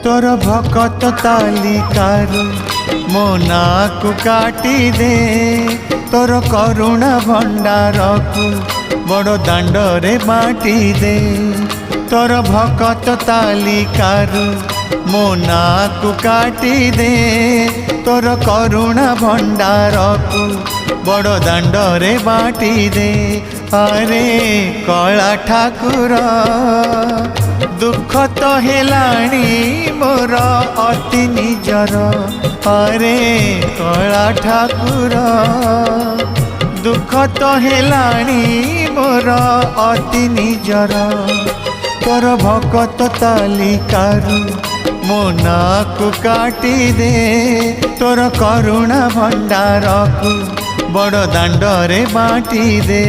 तोर भकत तालिकारु मो नाकु काटी दे तोर करुणा भंडार को बड़ दांडरे बाटी दे तोर भकत तालिकारु मो नाकु काटी दे तोर करुणा भंडार को बड़ दांडरे बाटी दे। अरे कला ठाकुर दुख तो हेलाणी मोर अति निजर। अरे कला ठाकुर दुख तो हेलाणी मोर अति निजर। तोर भकत तालिकारु मो नाकु काटी दे तोर करुणा भंडार को बड़ दांडरे बाटी दे।